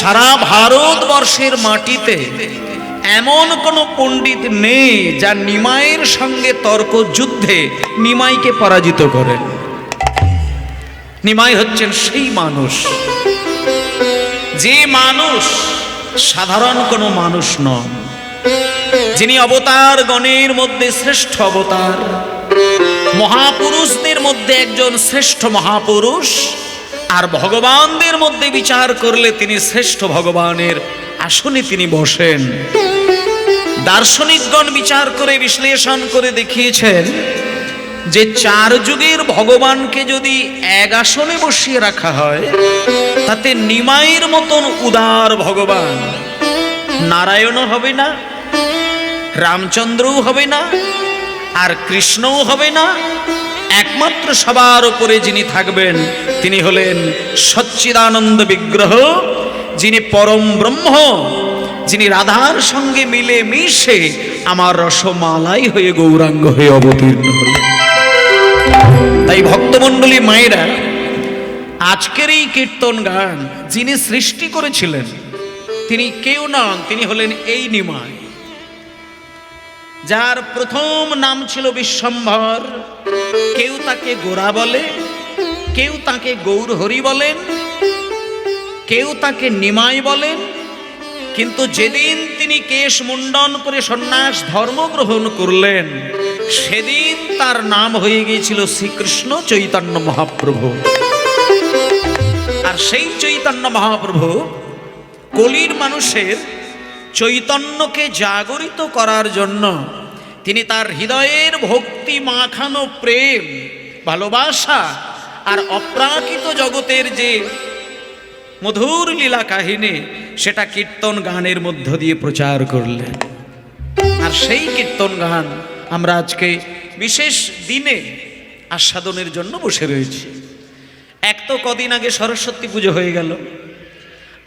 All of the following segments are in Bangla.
সারা ভারতবর্ষের মাটিতে এমন কোনো পণ্ডিত নেই যা নিমাইয়ের সঙ্গে তর্ক যুদ্ধে নিমাইকে পরাজিত করেন। নিমাই হচ্ছেন সেই মানুষ, যে মানুষ সাধারণ কোনো মানুষ নন, যিনি অবতার গণের মধ্যে শ্রেষ্ঠ অবতার, মহাপুরুষদের মধ্যে একজন শ্রেষ্ঠ মহাপুরুষ, আর ভগবানদের মধ্যে বিচার করলে তিনি শ্রেষ্ঠ ভগবানের আসনে তিনি বসেন। দার্শনিকগণ বিচার করে বিশ্লেষণ করে দেখিয়েছেন যে চার যুগের ভগবানকে যদি এক আসনে বসিয়ে রাখা হয়, তাতে নিমাইয়ের মতন উদার ভগবান নারায়ণও হবে না, রামচন্দ্রও হবে না, আর কৃষ্ণও হবে না। একমাত্র সবার উপরে যিনি থাকবেন তিনি হলেন সচ্চিদানন্দ বিগ্রহ, যিনি পরম ব্রহ্ম, যিনি রাধার সঙ্গে মিলে মিশে আমার রসমালাই হয়ে গৌরাঙ্গ হয়ে অবতীর্ণ হলেন। তাই ভক্তমণ্ডলী মায়েরা, আজকের এই কীর্তন গান যিনি সৃষ্টি করেছিলেন তিনি কেউ নন, তিনি হলেন এই নিমাই, যার প্রথম নাম ছিল বিশ্বম্ভর। কেউ তাকে গোরা বলে, কেউ তাকে গৌরহরি বলেন, কেউ তাকে নিমাই বলেন। কিন্তু যেদিন তিনি কেশ মুন্ডন করে সন্ন্যাস ধর্ম গ্রহণ করলেন, সেদিন তার নাম হয়ে গিয়েছিল শ্রীকৃষ্ণ চৈতন্য মহাপ্রভু। আর সেই চৈতন্য মহাপ্রভু কলির মানুষের চৈতন্যকে জাগরিত করার জন্য তিনি তার হৃদয়ের ভক্তি মাখানো প্রেম, ভালোবাসা আর অপ্রাকৃত জগতের যে মধুর লীলা কাহিনী, সেটা কীর্তন গানের মধ্য দিয়ে প্রচার করলেন। আর সেই কীর্তন গান আমরা আজকে বিশেষ দিনে আস্বাদনের জন্য বসে রয়েছি। এক তো কদিন আগে সরস্বতী পুজো হয়ে গেল,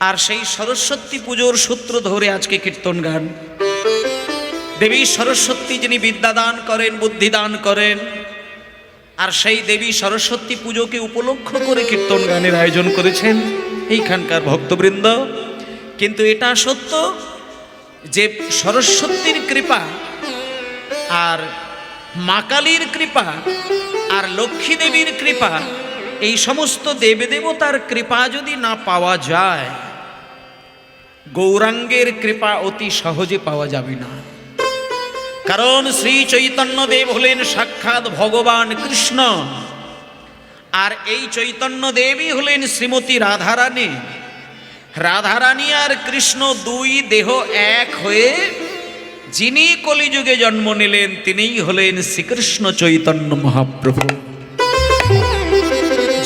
আর সেই সরস্বতী পুজোর সূত্র ধরে আজকে কীর্তন গান। দেবী সরস্বতী যিনি বিদ্যা দান করেন, বুদ্ধি দান করেন, আর সেই দেবী সরস্বতী পুজোকে উপলক্ষ করে কীর্তন গানের আয়োজন করেছেন এইখানকার ভক্তবৃন্দ। কিন্তু এটা সত্য যে সরস্বতীর কৃপা আর মা কালীর কৃপা আর লক্ষ্মী দেবীর কৃপা, এই সমস্ত দেবদেবতার কৃপা যদি না পাওয়া যায়, গৌরাঙ্গের কৃপা অতি সহজে পাওয়া যাবে না। কারণ শ্রী চৈতন্য দেব হলেন সাক্ষাৎ ভগবান কৃষ্ণ, আর এই চৈতন্য দেবী হলেন শ্রীমতী রাধারানী। রাধারানী আর কৃষ্ণ দুই দেহ এক হয়ে যিনি কলিযুগে জন্ম নিলেন তিনিই হলেন শ্রীকৃষ্ণ চৈতন্য মহাপ্রভু।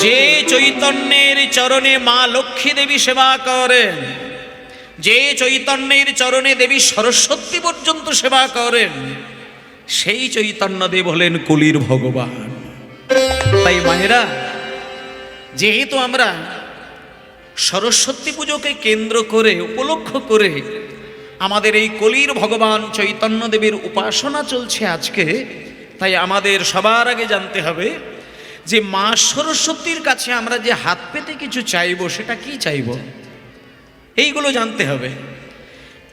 যে চৈতন্যের চরণে মা লক্ষ্মী দেবী সেবা করেন, যে চৈতন্যের চরণে দেবী সরস্বতী পর্যন্ত সেবা করেন, সেই চৈতন্য দেব হলেন কলির ভগবান। তাই মায়েরা, যেহেতু আমরা সরস্বতী পুজোকে কেন্দ্র করে উপলক্ষ করে আমাদের এই কলির ভগবান চৈতন্য দেবের উপাসনা চলছে আজকে, তাই আমাদের সবার আগে জানতে হবে যে মা সরস্বতীর কাছে আমরা যে হাত পেতে কিছু চাইব, সেটা কি চাইব, এইগুলো জানতে হবে।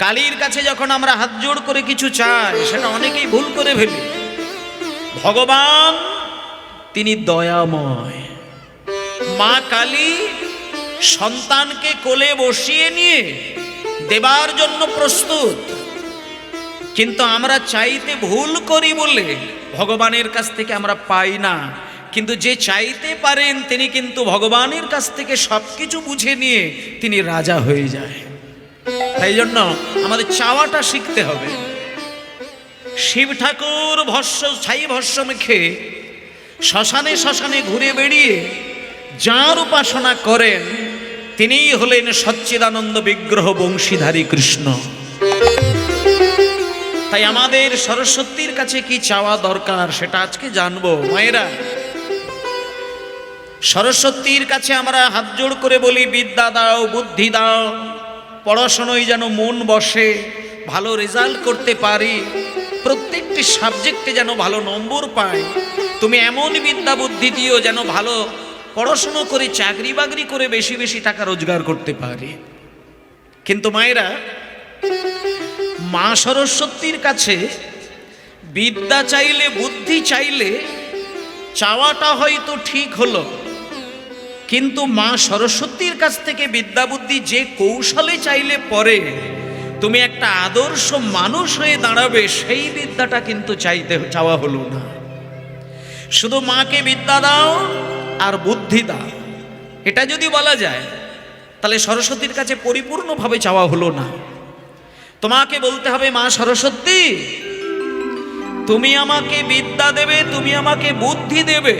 কালীর কাছে যখন আমরা হাত জোড় করে কিছু চাই, সেটা অনেকেই ভুল করে ফেলি। ভগবান তিনি দয়াময়, মা কালী সন্তানকে কোলে বসিয়ে নিয়ে দেবার জন্য প্রস্তুত, কিন্তু আমরা চাইতে ভুল করি বলে ভগবানের কাছ থেকে আমরা পাই না। কিন্তু যে চাইতে পারেন তিনি কিন্তু ভগবানের কাছ থেকে সবকিছু বুঝে নিয়ে তিনি রাজা হয়ে যায়। তাই জন্য আমাদের চাওয়াটা শিখতে হবে। শিব ঠাকুর ছাই ভস্য মেখে শ্মশানে শ্মশানে ঘুরে বেড়িয়ে যার উপাসনা করেন তিনিই হলেন সচ্চিদানন্দ বিগ্রহ বংশীধারী কৃষ্ণ। তাই আমাদের সরস্বতীর কাছে কি চাওয়া দরকার সেটা আজকে জানবো। মায়েরা, সরস্বতীর কাছে আমরা হাত জোড় করে বলি, বিদ্যা দাও, বুদ্ধি দাও, পড়াশোনায় যেন মন বসে, ভালো রেজাল্ট করতে পারি, প্রত্যেকটি সাবজেক্টে যেন ভালো নম্বর পাই, তুমি এমন বিদ্যা বুদ্ধি দিও যেন ভালো পড়াশোনা করে চাকরি বাকরি করে বেশি বেশি টাকা রোজগার করতে পারি। কিন্তু মায়েরা, মা সরস্বতীর কাছে বিদ্যা চাইলে, বুদ্ধি চাইলে, চাওয়াটা হয়তো ঠিক হলো, কিন্তু মা সরস্বতীর কাছ থেকে বিদ্যা বুদ্ধি যে কৌশলে চাইলে পরে তুমি একটা আদর্শ মানুষ হয়ে দাঁড়াবে, সেই বিদ্যাটা কিন্তু চাওয়া হলো না। শুধু মাকে বিদ্যা দাও আর বুদ্ধি দাও, এটা যদি বলা যায় তাহলে সরস্বতীর কাছে পরিপূর্ণভাবে চাওয়া হলো না। তোমাকে বলতে হবে, মা সরস্বতী, তুমি আমাকে বিদ্যা দেবে, তুমি আমাকে বুদ্ধি দেবে,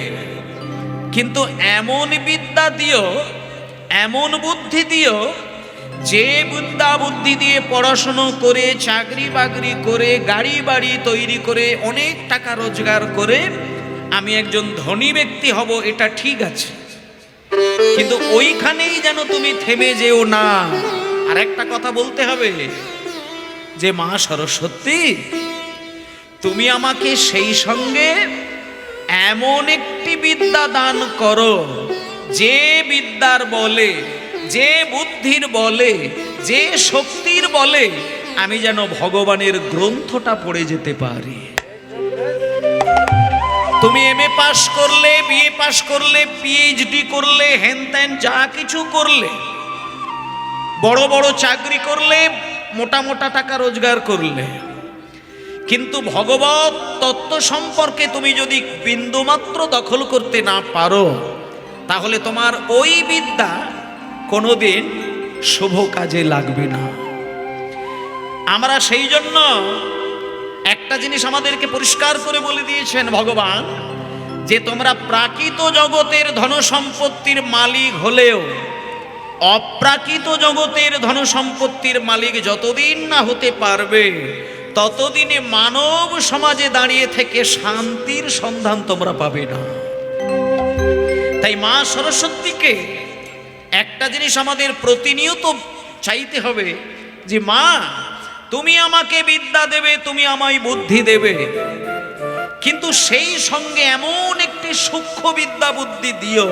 কিন্তু এমন বিদ্যা দিও, এমন বুদ্ধি দিও, যে বিদ্যা বুদ্ধি দিয়ে পড়াশুনো করে, চাকরি বাকরি করে, গাড়ি বাড়ি তৈরি করে, অনেক টাকা রোজগার করে আমি একজন ধনী ব্যক্তি হব, এটা ঠিক আছে, কিন্তু ওইখানেই যেন তুমি থেমে যেও না। আর একটা কথা বলতে হবে যে, মা সরস্বতী, তুমি আমাকে সেই সঙ্গে এমন একটি বিদ্যা দান করো, যে বিদ্যার বলে, যে বুদ্ধির বলে, যে শক্তির বলে আমি যেন ভগবানের গ্রন্থটা পড়ে যেতে পারি। তুমি এমএ পাস করলে, বিএ পাস করলে, পিএইচডি করলে, হেন তেন যা কিছু করলে, বড় বড় চাকরি করলে, মোটা মোটা টাকা রোজগার করলে, কিন্তু ভগবত তত্ত্ব সম্পর্কে তুমি যদি বিন্দুমাত্র দখল করতে না পারো, তাহলে তোমার ওই বিদ্যা কোনোদিন শুভ কাজে লাগবে না। আমরা সেই জন্য একটা জিনিস আমাদেরকে পরিষ্কার করে বলে দিয়েছেন ভগবান, যে তোমরা প্রাকৃত জগতের ধন সম্পত্তির মালিক হলেও অপ্রাকৃত জগতের ধন সম্পত্তির মালিক যতদিন না হতে পারবে, ততদিনে মানব সমাজে দাঁড়িয়ে থেকে শান্তির সন্ধান তোমরা পাবে না। তাই মা সরস্বতীকে একটা জিনিস আমাদের প্রতিনিয়ত চাইতে হবে, যে মা, তুমি আমাকে বিদ্যা দেবে, তুমি আমায় বুদ্ধি দেবে, কিন্তু সেই সঙ্গে এমন একটি সূক্ষ্ম বিদ্যা বুদ্ধি দিও,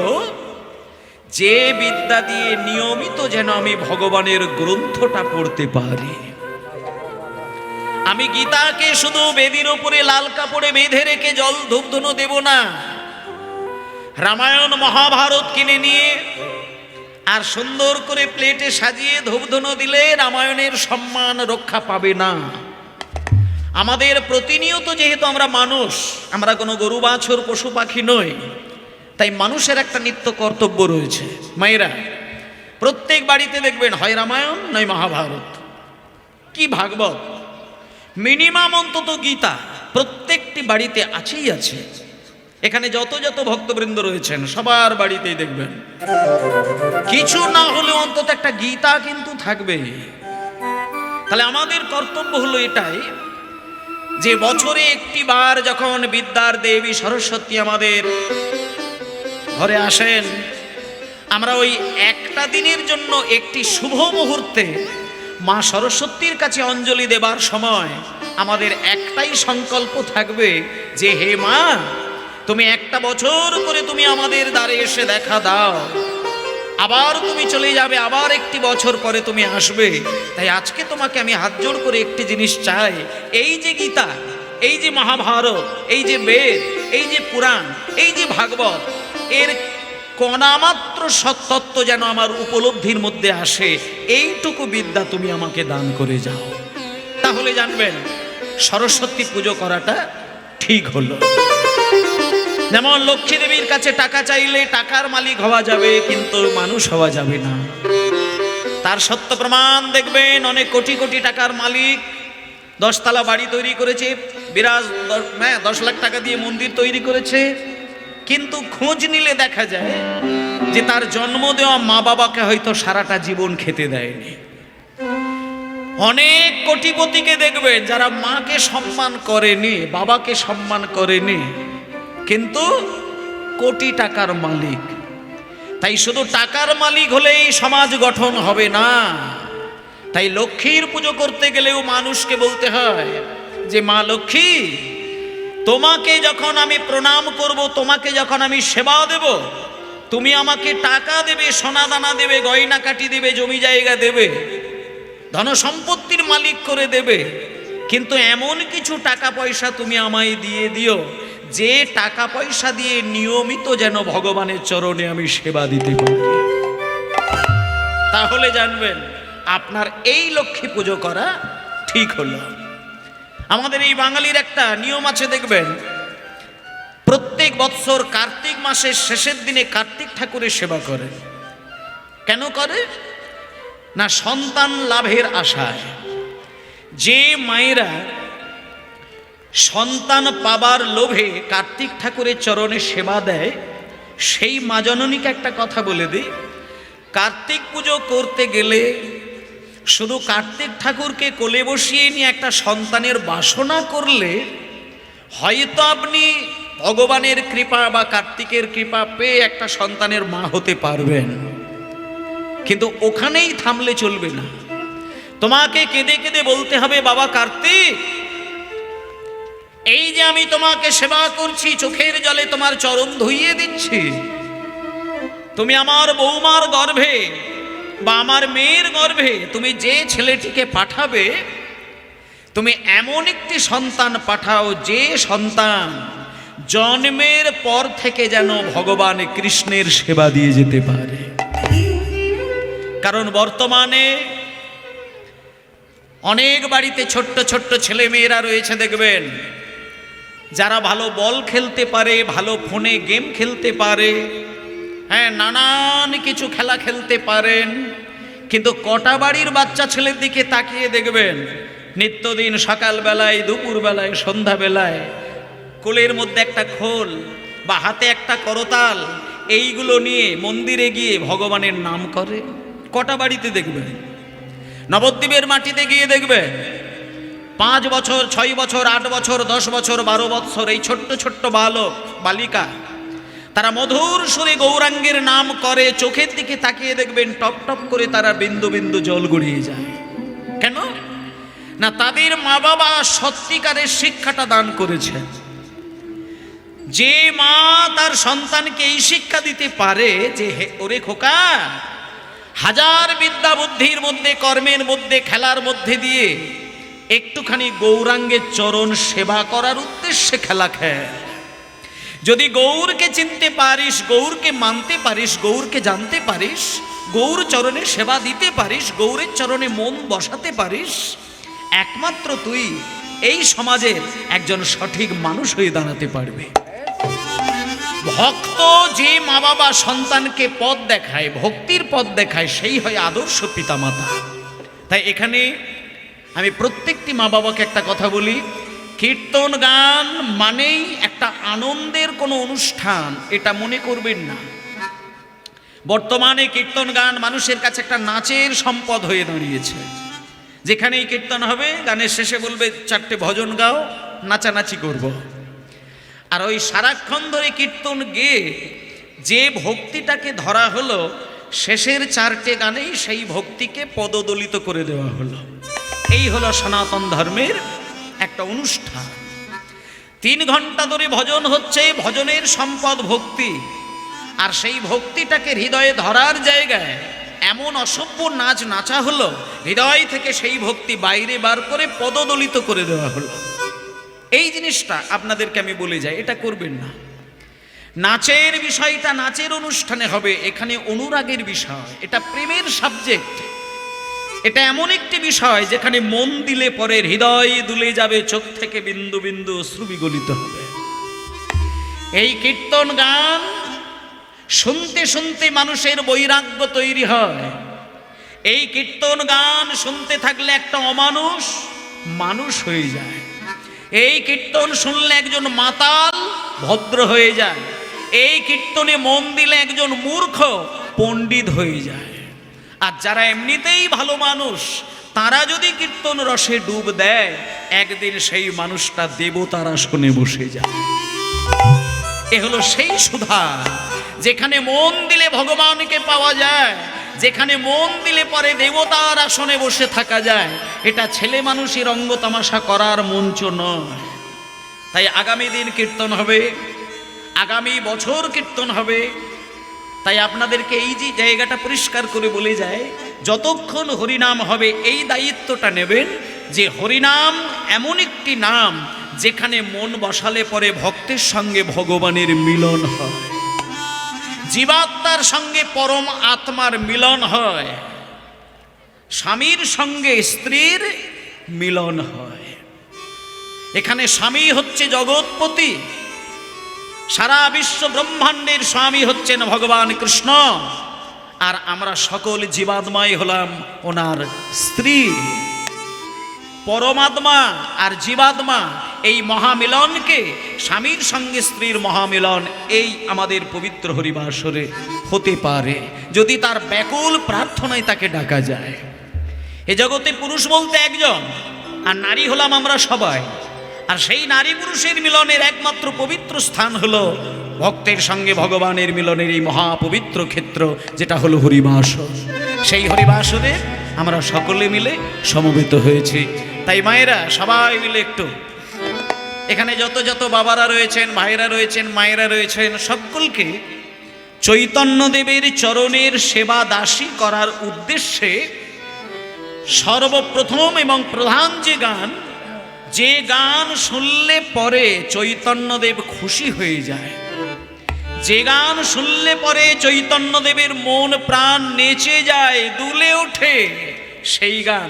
যে বিদ্যা দিয়ে নিয়মিত যেন আমি ভগবানের গ্রন্থটা পড়তে পারি। আমি গীতাকে শুধু বেদির উপরে লাল কাপড়ে বেঁধে রেখে জল ধূপধুনো দেব না, রামায়ণ মহাভারত কিনে নিয়ে আর সুন্দর করে প্লেটে সাজিয়ে ধূপধুনো দিলে রামায়ণের সম্মান রক্ষা পাবে না। আমাদের প্রতিনিয়ত, যেহেতু আমরা মানুষ, আমরা কোনো গরু বাছুর পশু পাখি নই, তাই মানুষের একটা নিত্য কর্তব্য রয়েছে। মায়েরা, প্রত্যেক বাড়িতে দেখবেন হয় রামায়ণ নয় মহাভারত, কি ভাগবত, মিনিমাম অন্তত গীতা প্রত্যেকটি বাড়িতে আছেই আছে। এখানে যত যত ভক্তবৃন্দ রয়েছেন সবার বাড়িতেই দেখবেন কিছু না হলেও অন্তত একটা গীতা কিন্তু থাকবে। তাহলে আমাদের কর্তব্য হলো এটাই, যে বছরে একটি বার যখন বিদ্যার দেবী সরস্বতী আমাদের ঘরে আসেন, আমরা ওই একটা দিনের জন্য একটি শুভ মুহূর্তে মা সরস্বতীর কাছে অঞ্জলি দেবার সময় আমাদের একটাই সংকল্প থাকবে, যে হে মা, তুমি একটা বছর করে তুমি আমাদের দ্বারে এসে দেখা দাও, আবার তুমি চলে যাবে, আবার একটি বছর পরে তুমি আসবে। তাই আজকে তোমাকে আমি হাত জোড় করে একটি জিনিস চাই, এই যে গীতা, এই যে মহাভারত, এই যে বেদ, এই যে পুরাণ, এই যে ভাগবত, এর কণামাত্র সত্তত্ব যেন আমার উপলব্ধির মধ্যে আসে, এইটুকু বিদ্যা তুমি আমাকে দান করে যাও। তাহলে জানবেন সরস্বতী পুজো করাটা ঠিক হলো। যেমন লক্ষ্মী দেবীর কাছে টাকা চাইলে টাকার মালিক হওয়া যাবে, কিন্তু মানুষ হওয়া যাবে না। তার সত্য প্রমাণ দেখবেন, অনেক কোটি কোটি টাকার মালিক 10 তলা বাড়ি তৈরি করেছে, 10 লাখ টাকা দিয়ে মন্দির তৈরি করেছে, কিন্তু খোঁজ নিলে দেখা যায় যে তার জন্ম দেওয়া মা বাবাকে হয়তো সারাটা জীবন খেতে দেয়নি। অনেক কোটিপতিকে দেখবেন যারা মাকে সম্মান করেনি, বাবাকে সম্মান করেনি, কিন্তু কোটি টাকার মালিক। তাই শুধু টাকার মালিক হলেই সমাজ গঠন হবে না। তাই লক্ষ্মীর পুজো করতে গেলেও মানুষকে বলতে হয় যে মা লক্ষ্মী, তোমাকে যখন আমি প্রণাম করব, তোমাকে যখন আমি সেবা দেব, তুমি আমাকে টাকা দেবে, সোনা দানা দেবে, গয়না কাটি দেবে, জমি জায়গা দেবে, ধনসম্পত্তির মালিক করে দেবে, কিন্তু এমন কিছু টাকা পয়সা তুমি আমায় দিয়ে দিও যে টাকা পয়সা দিয়ে নিয়মিত যেন ভগবানের চরণে আমি সেবা দিতে পারি। তাহলে জানবেন আপনার এই লক্ষ্মী পুজো করা ঠিক হলো। আমাদের এই বাঙালির একটা নিয়ম আছে, দেখবেন প্রত্যেক বৎসর কার্তিক মাসের শেষের দিনে কার্তিক ঠাকুরের সেবা করে। কেন করে না? সন্তান লাভের আশায়। যে মায়েরা সন্তান পাবার লোভে কার্তিক ঠাকুরের চরণে সেবা দেয়, সেই মা জননীকে একটা কথা বলে দিই, কার্তিক পুজো করতে গেলে শুধু কার্তিক ঠাকুরকে কোলে বসিয়ে নিয়ে একটা সন্তানের বাসনা করলে হয়তো আপনি ভগবানের কৃপা বা কার্তিকের কৃপা পেয়ে একটা সন্তানের মা হতে পারবেন, কিন্তু ওখানেই থামলে চলবে না। তোমাকে কেঁদে কেঁদে বলতে হবে, বাবা কার্তিক, এই যে আমি তোমাকে সেবা করছি, চোখের জলে তোমার চরণ ধুইয়ে দিচ্ছি, তুমি আমার বৌমার গর্ভে বা আমার মেয়ের গর্ভে তুমি যে ছেলেটিকে পাঠাবে, তুমি এমন একটি সন্তান পাঠাও যে সন্তান জন্মের পর থেকে যেন ভগবান কৃষ্ণের সেবা দিয়ে যেতে পারে। কারণ বর্তমানে অনেক বাড়িতে ছোট্ট ছোট্ট ছেলে মেয়েরা রয়েছে, দেখবেন যারা ভালো বল খেলতে পারে, ভালো ফোনে গেম খেলতে পারে, হ্যাঁ নানান কিছু খেলা খেলতে পারেন, কিন্তু কটা বাড়ির বাচ্চা ছেলের দিকে তাকিয়ে দেখবেন নিত্যদিন সকালবেলায়, দুপুরবেলায়, সন্ধ্যাবেলায় কোলের মধ্যে একটা খোল বা হাতে একটা করতাল, এইগুলো নিয়ে মন্দিরে গিয়ে ভগবানের নাম করে। কটা বাড়িতে দেখবেন? নবদ্বীপের মাটিতে গিয়ে দেখবেন 5 বছর, 6 বছর, 8 বছর, 10 বছর, 12 বছর এই ছোট্ট ছোট্ট বালক বালিকা, তারা মধুর সুরে গৌরাঙ্গের নাম করে। চোখের দিকে তাকিয়ে দেখবেন টপ টপ করে তারা বিন্দু বিন্দু জল গড়িয়ে যায়। কেন না? তাদের মা বাবা সত্যিকারের শিক্ষাটা দান করেছে। যে মা তার সন্তানকে এই শিক্ষা দিতে পারে যে ওরে খোকা, হাজার বিদ্যা বুদ্ধির মধ্যে, কর্মের মধ্যে, খেলার মধ্যে দিয়ে একটুখানি গৌরাঙ্গের চরণ সেবা করার উদ্দেশ্যে খেলা খেল। যদি গৌরকে চিনতে পারিস, গৌরকে মানতে পারিস, গৌরকে জানতে পারিস, গৌর চরণে সেবা দিতে পারিস, গৌরের চরণে মন বসাতে পারিস, একমাত্র তুই এই সমাজের একজন সঠিক মানুষ হয়ে দাঁড়াতে পারবে। ভক্ত যে মা বাবা সন্তানকে পথ দেখায়, ভক্তির পথ দেখায়, সেই হয় আদর্শ পিতামাতা। তাই এখানে আমি প্রত্যেকটি মা বাবাকে একটা কথা বলি, কীর্তন গান মানেই একটা আনন্দের কোনো অনুষ্ঠান, এটা মনে করবেন না। বর্তমানে কীর্তন গান মানুষের কাছে একটা নাচের সম্পদ হয়ে দাঁড়িয়েছে। যেখানেই কীর্তন হবে, গানের শেষে বলবে 4টে ভজন গাও, নাচানাচি করব। আর ওই সারাক্ষণ ধরে কীর্তন গেয়ে যে ভক্তিটাকে ধরা হলো, শেষের 4টে গানেই সেই ভক্তিকে পদদলিত করে দেওয়া হলো। এই হলো সনাতন ধর্মের একটা অনুষ্ঠান। 3 ঘন্টা ধরে ভজন হচ্ছে, ভজনের সম্পদ ভক্তি। আর সেই ভক্তিটাকে হৃদয়ে ধরার জায়গায় এমন অসভ্য নাচ নাচা হলো, হৃদয় থেকে সেই ভক্তি বাইরে বার করে পদদলিত করে দেওয়া হলো। এই জিনিসটা আপনাদেরকে আমি বলে যাই, এটা করবেন না। নাচের বিষয়টা নাচের অনুষ্ঠানে হবে, এখানে অনুরাগের বিষয়, এটা প্রেমের সাবজেক্ট। এটা এমন একটি বিষয় যেখানে মন দিলে পরে হৃদয় দুলে যাবে, চোখ থেকে বিন্দু বিন্দু অশ্রু বিগলিত হবে। এই কীর্তন গান শুনতে শুনতে মানুষের বৈরাগ্য তৈরি হয়। এই কীর্তন গান শুনতে থাকলে একটা অমানুষ মানুষ হয়ে যায়। এই কীর্তন শুনলে একজন মাতাল ভদ্র হয়ে যায়। এই কীর্তনে মন দিলে একজন মূর্খ পণ্ডিত হয়ে যায়। আর যারা এমনিতেই ভালো মানুষ, তারা যদি কীর্তন রসে ডুব দেয়, একদিন সেই মানুষটা দেবতার আসনে বসে যায়। এ হলো সেই সুধা, যেখানে মন দিলে ভগবানকে পাওয়া যায়, যেখানে মন দিলে পরে দেবতার আসনে বসে থাকা যায়। এটা ছেলে মানুষের রঙ্গ তামাশা করার মঞ্চ নয়। তাই আগামী দিন কীর্তন হবে, আগামী বছর কীর্তন হবে। তাই আপনাদেরকে এই যে জায়গাটা পরিষ্কার করে বলে যায় যতক্ষণ হরিনাম হবে এই দায়িত্বটা নেবেন যে হরিনাম এমন একটি নাম যেখানে মন বসালে পরে ভক্তের সঙ্গে ভগবানের মিলন হয়, জীবাত্মার সঙ্গে পরম আত্মার মিলন হয়, স্বামীর সঙ্গে স্ত্রীর মিলন হয়। এখানে স্বামী হচ্ছে জগৎপতি, সারা বিশ্ব ব্রহ্মাণ্ডের স্বামী হচ্ছেন ভগবান কৃষ্ণ, আর আমরা সকল জীবাত্মাই হলাম ওনার স্ত্রী। পরমাত্মা আর জীবাত্মা এই মহামিলনকে, স্বামীর সঙ্গে স্ত্রীর মহামিলন, এই আমাদের পবিত্র হরিবাসরে হতে পারে যদি তার ব্যাকুল প্রার্থনায় তাকে ডাকা যায়। এ জগতে পুরুষ বলতে একজন, আর নারী হলাম আমরা সবাই। আর সেই নারী পুরুষের মিলনের একমাত্র পবিত্র স্থান হলো ভক্তের সঙ্গে ভগবানের মিলনের এই মহাপবিত্র ক্ষেত্র, যেটা হলো হরিবাসর। সেই হরিবাসরে আমরা সকলে মিলে সমবেত হয়েছি। তাই মায়েরা সবাই মিলে একটু, এখানে যত যত বাবারা রয়েছেন, ভাইরা রয়েছেন, মায়েরা রয়েছেন, সকলকে চৈতন্যদেবের চরণের সেবা দাসী করার উদ্দেশ্যে সর্বপ্রথম এবং প্রধান যে গান শুনলে পরে চৈতন্যদেব খুশি হয়ে যায়, যে গান শুনলে পরে চৈতন্যদেবের মন প্রাণ নেচে যায়, দুলে ওঠে, সেই গান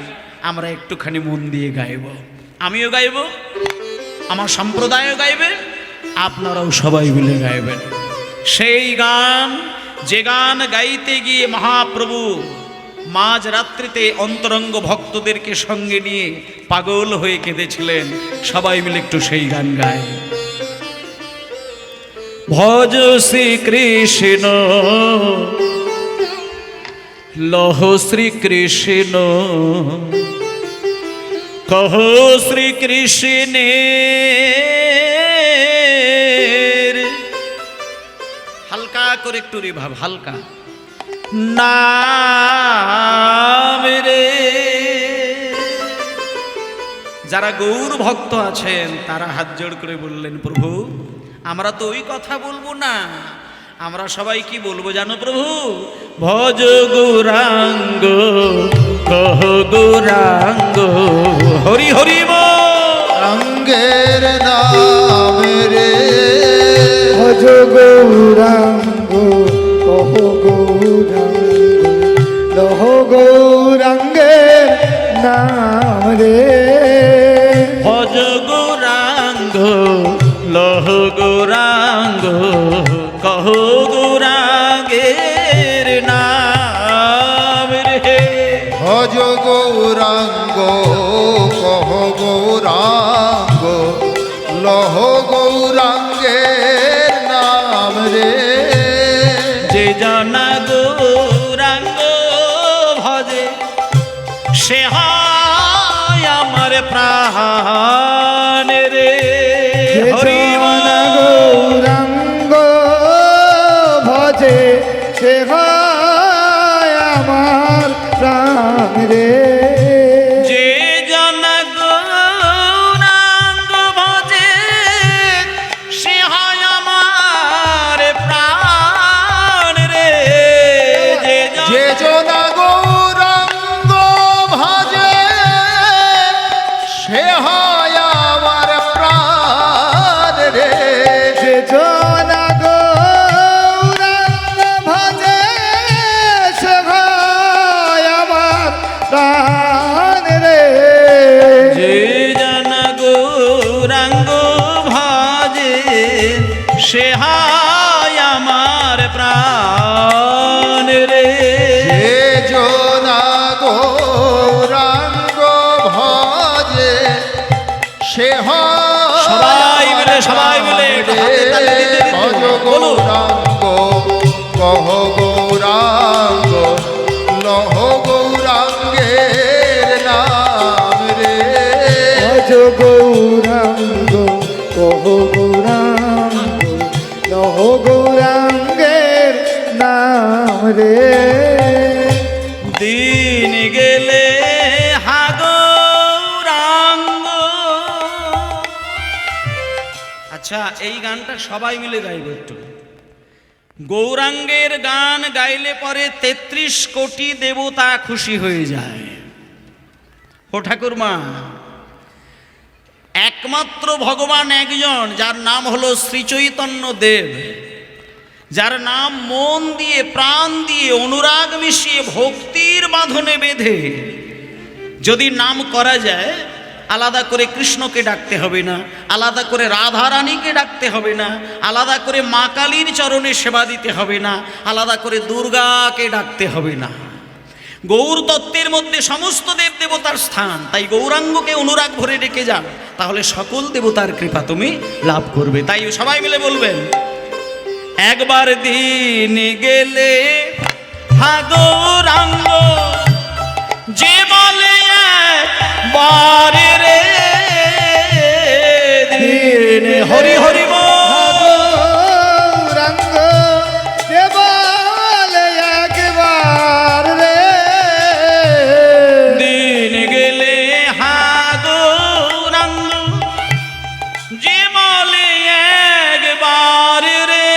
আমরা একটুখানি মন দিয়ে গাইব। আমিও গাইব, আমার সম্প্রদায়ও গাইবে, আপনারাও সবাই মিলে গাইবেন সেই গান, যে গান গাইতে গিয়ে মহাপ্রভু মাঝ রাত্রিতে অন্তরঙ্গ ভক্তদেরকে সঙ্গে নিয়ে পাগল হয়ে কেঁদেছিলেন। সবাই মিলে একটু সেই গান গায়। ভজ শ্রীকৃষ্ণ লহ শ্রীকৃষ্ণ কহ শ্রীকৃষ্ণের, হালকা করে একটু রে ভাব, হালকা নাম রে। যারা গৌর ভক্ত আছেন তারা হাত জোড় করে বললেন, প্রভু আমরা তো ওই কথা বলবো না, আমরা সবাই কি বলবো জানো প্রভু? ভজ গৌরাঙ্গ কহ গৌরাঙ্গ হরি হরি রঙ্গের নাম রে, ভজ গৌরাঙ্গ কহ গৌরাঙ্গ লহ গৌরাঙ্গের নাম রে, ভজ গৌরাঙ্গ লহ গৌরাঙ্গ কহ গৌরাঙ্গের নাম রে। ভজ গৌরাঙ্গ কহ গৌরাঙ্গ লহ গৌরাঙ্গের নাম রে, যে জানা গৌরাঙ্গ ভজে সে হয় আমার প্রাণ রে। হরি বল। গৌরাঙ্গ ভজে সে হয় আমার প্রাণ রে, যে জন গৌরাঙ্গ ভজে সে হয় আমার প্রাণ রে। যে জনা গৌরাঙ্গ ভজে সে হয় আমার প্রাণ রে, যে জন গৌরাঙ্গ ভজে সে হয় আমার প্রাণ রে, যে জন গৌরাঙ্গ ভজে সে হয় আমার প্রাণ রে। যে জনা গৌরাঙ্গ ভজে সে হয় সবাই মিলে, সবাই মিলে একটু হাতে তালি দিতে দিতে ভজ বলুন। গৌরাঙ্গ কহ গৌরাঙ্গ লহ গৌরাঙ্গের নাম রে, ভজ গৌরাঙ্গ কহ গৌরাঙ্গ লহ গৌরাঙ্গের নাম রে, দিন গেলে হাগৌরাঙ্গ। আচ্ছা এই গানটা সবাই মিলে গাইব একটু। গৌরাঙ্গের গান গাইলে পরে ৩৩ কোটি দেবতা খুশি হয়ে যায়। ও ঠাকুরমা, একমাত্র ভগবান একজন, যার নাম হলো শ্রীচৈতন্য দেব, যার নাম মন দিয়ে প্রাণ দিয়ে অনুরাগ মিশিয়ে ভক্তির বাঁধনে বেঁধে যদি নাম করা যায়, আলাদা করে কৃষ্ণকে ডাকতে হবে না, আলাদা করে রাধারানীকে ডাকতে হবে না, আলাদা করে মা কালীর চরণে সেবা দিতে হবে না, আলাদা করে দুর্গাকে ডাকতে হবে না। গৌর তত্ত্বের মধ্যে সমস্ত দেব দেবতার স্থান, তাই গৌরাঙ্গকে অনুরাগ ভরে ডেকে যান, তাহলে সকল দেবতার কৃপা তুমি লাভ করবে। তাই সবাই মিলে বলবেন, একবার দিন গেলে হা গৌরাঙ্গ, যে বলে বারে রে দিন, হরি হরি বল। গৌরাঙ্গ যে বলে একবার রে দিন গেলে হা গৌরাঙ্গ, যে বলে একবার রে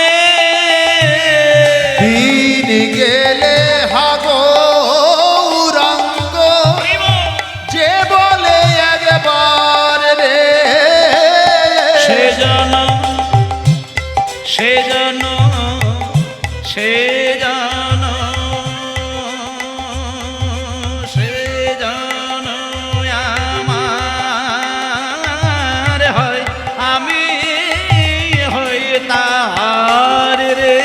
দিন গেলে হা গৌরাঙ্গ, যে বলে একবার রে সে জন সে জন সে জন সে জন আমার হয়, আমি হই তার রে।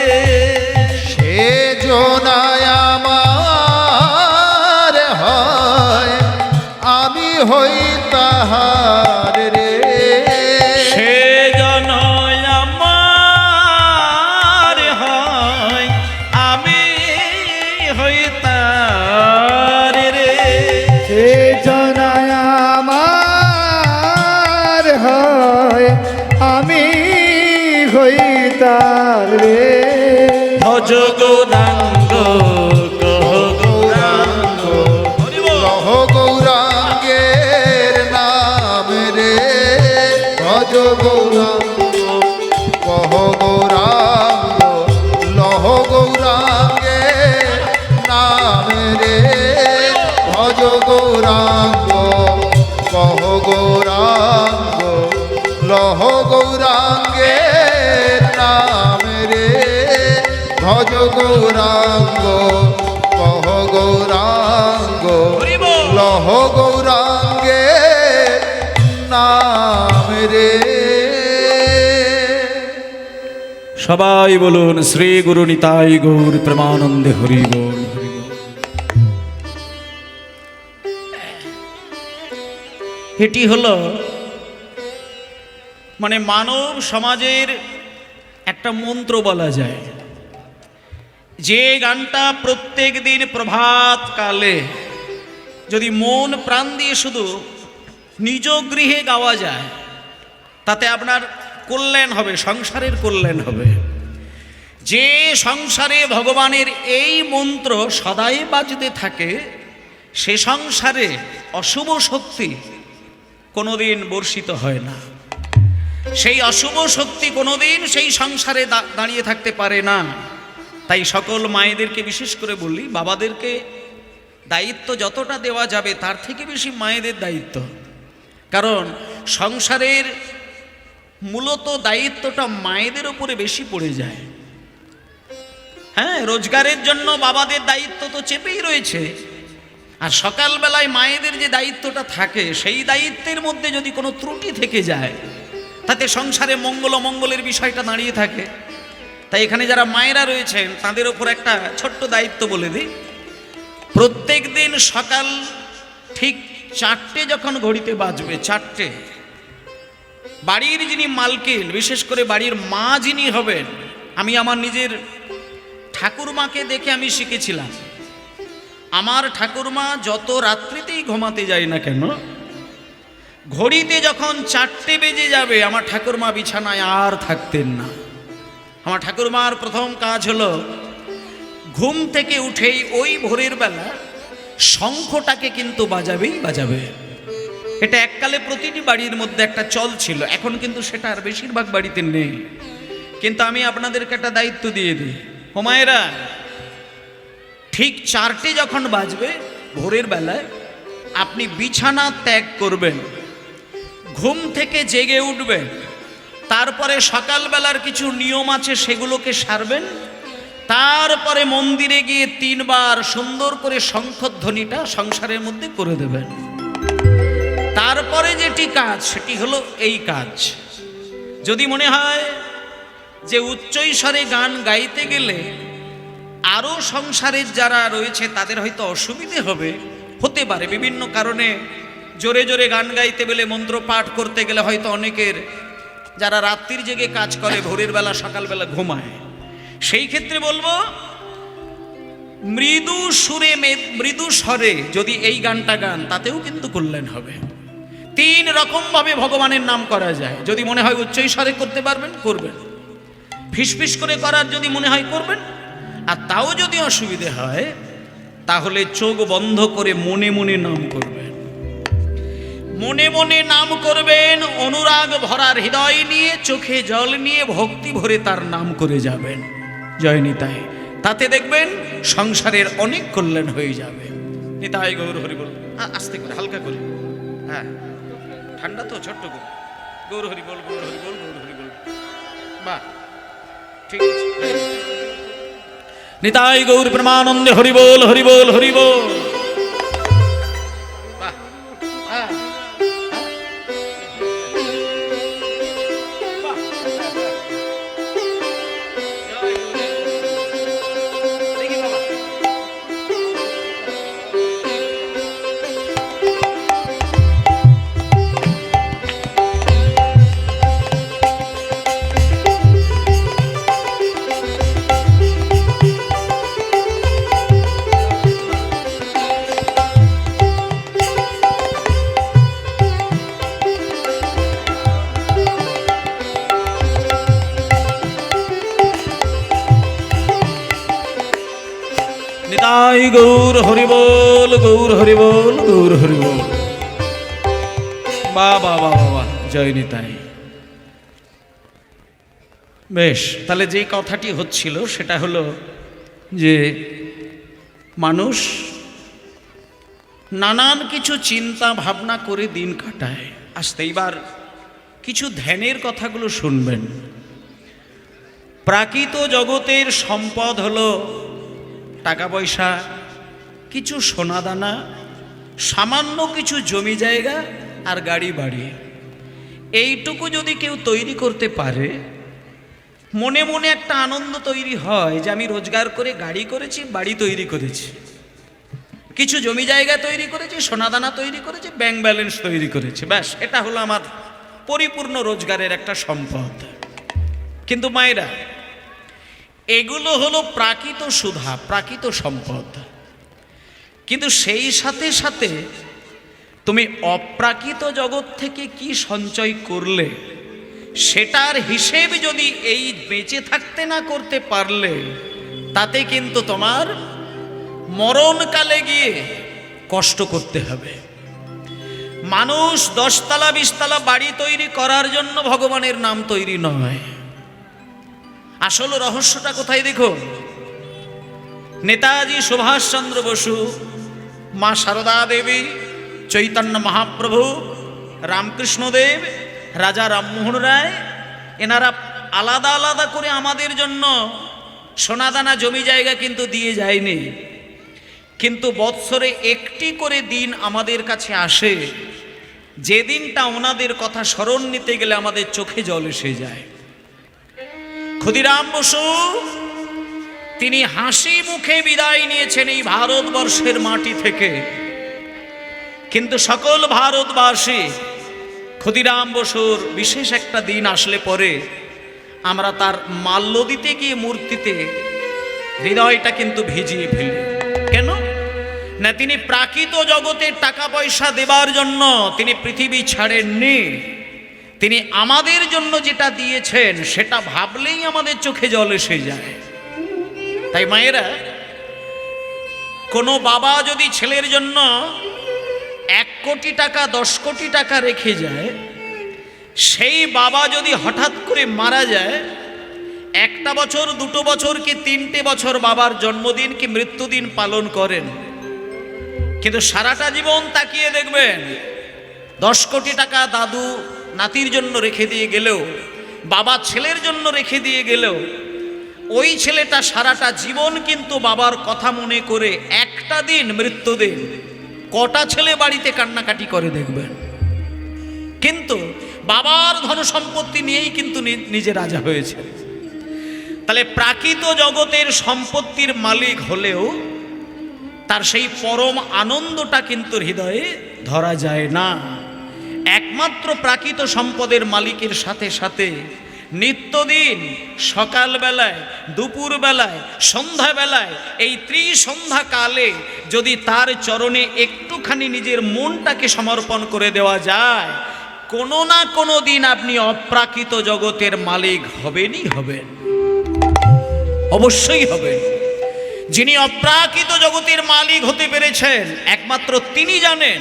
সে জনায় আমার হয়, আমি হই তাহার রে সে জন আমার হয়, আমি হই তার রে। সে জনায় আমার হয়, আমি হই তার রে ভজ গৌরাঙ্গ কহ গৌরাঙ্গ, হরি বল। লহ গৌরাঙ্গের নাম রে, ভজ গৌরাঙ্গ কহ গৌরাঙ্গ, লহ গৌরাঙ্গের নাম রে, ভজ গৌরাঙ্গ কহ গৌরাঙ্গ, লহ গৌরাঙ্গের নাম রে, ভজ গৌরাঙ্গ কহ গৌরাঙ্গ, হরি বল। লহ গৌরাঙ্গে নাম রে। সবাই বলুন শ্রী গুরু নিতাই গৌর প্রেমানন্দে হরি বল, হরি বল। এটি হলো মানে মানব সমাজের একটা মন্ত্র বলা যায়, যে গানটা প্রত্যেক দিন প্রভাত কালে যদি মন প্রাণ দিয়ে শুধু নিজ গৃহে গাওয়া যায়, তাতে আপনার কল্যাণ হবে, সংসারের কল্যাণ হবে। যে সংসারে ভগবানের এই মন্ত্র সদাই বাজতে থাকে, সে সংসারে অশুভ শক্তি কোনোদিন বর্ষিত হয় না, সেই অশুভ শক্তি কোনোদিন সেই সংসারে দাঁড়িয়ে থাকতে পারে না। তাই সকল মায়েদেরকে বিশেষ করে বলি, বাবাদেরকে দায়িত্ব যতটা দেওয়া যাবে তার থেকে বেশি মায়েদের দায়িত্ব, কারণ সংসারের মূলত দায়িত্বটা মায়েদের উপরে বেশি পড়ে যায়। হ্যাঁ, রোজগারের জন্য বাবাদের দায়িত্ব তো চেপেই রয়েছে, আর সকালবেলায় মায়েদের যে দায়িত্বটা থাকে, সেই দায়িত্বের মধ্যে যদি কোনো ত্রুটি থেকে যায়, তাতে সংসারে মঙ্গল অমঙ্গলের বিষয়টা দাঁড়িয়ে থাকে। তাই এখানে যারা মায়েরা রয়েছেন তাদের ওপর একটা ছোট্ট দায়িত্ব বলে দিই, প্রত্যেক দিন সকাল ঠিক 4টে যখন ঘড়িতে বাজবে, 4টে, বাড়ির যিনি মালকিন, বিশেষ করে বাড়ির মা যিনি হবেন, আমি আমার নিজের ঠাকুরমাকে দেখে আমি শিখেছিলাম। আমার ঠাকুরমা যত রাত্রিতেই ঘুমাতে যায় না কেন, ঘড়িতে যখন 4টে বেজে যাবে, আমার ঠাকুরমা বিছানায় আর থাকতেন না। আমার ঠাকুরমার প্রথম কাজ হলো ঘুম থেকে উঠেই ওই ভোরের বেলা শঙ্খটাকে কিন্তু বাজাবেই বাজাবে। এটা এককালে প্রতিটি বাড়ির মধ্যে একটা চল ছিল, এখন কিন্তু সেটা আর বেশিরভাগ বাড়িতে নেই। কিন্তু আমি আপনাদেরকে একটা দায়িত্ব দিয়ে দিই, হোমায়েরা ঠিক 4টে যখন বাজবে ভোরের বেলায় আপনি বিছানা ত্যাগ করবেন, ঘুম থেকে জেগে উঠবেন, তারপরে সকালবেলার কিছু নিয়ম আছে সেগুলোকে সারবেন, তারপরে মন্দিরে গিয়ে 3 বার সুন্দর করে শঙ্খধ্বনিটা সংসারের মধ্যে করে দেবেন। তারপরে যেটি কাজ সেটি হলো এই কাজ। যদি মনে হয় যে উচ্চৈস্বরে গান গাইতে গেলে আরও সংসারের যারা রয়েছে তাদের হয়তো অসুবিধে হতে পারে, বিভিন্ন কারণে জোরে জোরে গান গাইতে গেলে, মন্ত্র পাঠ করতে গেলে হয়তো অনেকের যারা রাত্রির জেগে কাজ করে ভোরের বেলা সকালবেলা ঘুমায়, সেই ক্ষেত্রে বলবো মৃদু সুরে মৃদু স্বরে যদি এই গানটা গান তাতেও কিন্তু কল্যাণ হবে। 3 রকমভাবে ভগবানের নাম করা যায়। যদি মনে হয় উচ্চৈস্বরে করতে পারবেন করবেন, ফিসফিস করে করার যদি মনে হয় করবেন, আর তাও যদি অসুবিধে হয় তাহলে চোখ বন্ধ করে মনে মনে নাম করবেন। মনে মনে নাম করবেন, অনুরাগ ভরার হৃদয় নিয়ে, চোখে জল নিয়ে ভক্তি ভরে তার নাম করে যাবেন। জয় নিতাই। তাতে দেখবেন সংসারের অনেক কল্যাণ হয়ে যাবে। নিতাই গৌর হরি বল। আস্তে করে, হালকা করে, হ্যাঁ ঠান্ডা তো, ছোট্ট করে গৌর হরি বল, গৌর হরি বল, গৌর হরি বল। বাহ, ঠিক আছে। নিতাই গৌর প্রেমানন্দে হরি বল, হরি বল, হরি বল। বাহ, হ্যাঁ নিতাই গৌর হরি বল, গৌর হরি বল, গৌর হরি বল। বাবা বাবা বাবা, জয় নিতাই। বেশ, তাহলে যেই কথাটি হচ্ছিল সেটা হলো যে মানুষ নানান কিছু চিন্তা ভাবনা করে দিন কাটায়। আসতে এইবার কিছু ধ্যানের কথাগুলো শুনবেন। প্রাকৃত জগতের সম্পদ হলো টাকা পয়সা, কিছু সোনাদানা, সামান্য কিছু জমি জায়গা আর গাড়ি বাড়ি। এইটুকু যদি কেউ তৈরি করতে পারে, মনে মনে একটা আনন্দ তৈরি হয় যে আমি রোজগার করে গাড়ি করেছি, বাড়ি তৈরি করেছি, কিছু জমি জায়গা তৈরি করেছি, সোনাদানা তৈরি করেছি, ব্যাংক ব্যালেন্স তৈরি করেছি, ব্যাস এটা হলো আমার পরিপূর্ণ রোজগারের একটা সম্পদ। কিন্তু মায়েরা, এগুলো হলো প্রাকৃত সুধা, প্রাকৃত সম্পদ। কিন্তু সেই সাথে সাথে তুমি অপ্রাকৃত জগৎ থেকে কি সঞ্চয় করলে সেটার হিসেব যদি এই বেঁচে থাকতে না করতে পারলে, তাতে কিন্তু তোমার মরণকালে গিয়ে কষ্ট করতে হবে। মানুষ 10 তলা 20 তলা বাড়ি তৈরি করার জন্য ভগবানের নাম তৈরি নয়। আসল রহস্যটা কোথায় দেখো? নেতাজি সুভাষচন্দ্র বসু, মা সারদা দেবী, চৈতন্য মহাপ্রভু, রামকৃষ্ণদেব, রাজা রামমোহন রায়, এনারা আলাদা আলাদা করে আমাদের জন্য সোনাদানা জমি জায়গা কিন্তু দিয়ে যায়নি। কিন্তু বৎসরে একটি করে দিন আমাদের কাছে আসে, যে দিনটা ওনাদের কথা স্মরণ নিতে গেলে আমাদের চোখে জল এসে যায়। ক্ষুদিরাম বসু তিনি হাসি মুখে বিদায় নিয়েছেন এই ভারতবর্ষের মাটি থেকে, কিন্তু সকল ভারতবাসী ক্ষুদিরাম বসুর বিশেষ একটা দিন আসলে পরে আমরা তার মাল্য দিতে গিয়ে মূর্তিতে হৃদয়টা কিন্তু ভিজিয়ে ফেলি। কেন না? তিনি প্রাকৃত জগতে টাকা পয়সা দেবার জন্য তিনি পৃথিবী ছাড়েননি। তিনি আমাদের জন্য যেটা দিয়েছেন সেটা ভাবলেই আমাদের চোখে জল এসে যায়। তাই মায়েরা, কোনো বাবা যদি ছেলের জন্য 1 কোটি টাকা 10 কোটি টাকা রেখে যায়, সেই বাবা যদি হঠাৎ করে মারা যায়, একটা বছর, দুটো বছর কি 3টে বছর বাবার জন্মদিন কি মৃত্যুদিন পালন করেন, কিন্তু সারাটা জীবন তাকিয়ে দেখবেন 10 কোটি টাকা দাদু নাতির জন্য রেখে দিয়ে গেলেও, বাবা ছেলের জন্য রেখে দিয়ে গেলেও, ওই ছেলেটা সারাটা জীবন কিন্তু বাবার কথা মনে করে একটা দিন মৃত্যুদিন কটা ছেলে বাড়িতে কান্নাকাটি করে দেখবেন। কিন্তু বাবার ধন সম্পত্তি নিয়েই কিন্তু নিজে রাজা হয়েছে। তাহলে প্রাকৃত জগতের সম্পত্তির মালিক হলেও তার সেই পরম আনন্দটা কিন্তু হৃদয়ে ধরা যায় না। একমাত্র প্রাকৃত সম্পদের মালিকের সাথে সাথে নিত্যদিন সকালবেলায়, দুপুরবেলায়, সন্ধ্যাবেলায়, এই ত্রিসন্ধ্যা কালে যদি তার চরণে একটুখানি নিজের মনটাকে সমর্পণ করে দেওয়া যায়, কোনো না কোনো দিন আপনি অপ্রাকৃত জগতের মালিক হবেনই হবেন, অবশ্যই হবেন। যিনি অপ্রাকৃত জগতের মালিক হতে পেরেছেন একমাত্র তিনি জানেন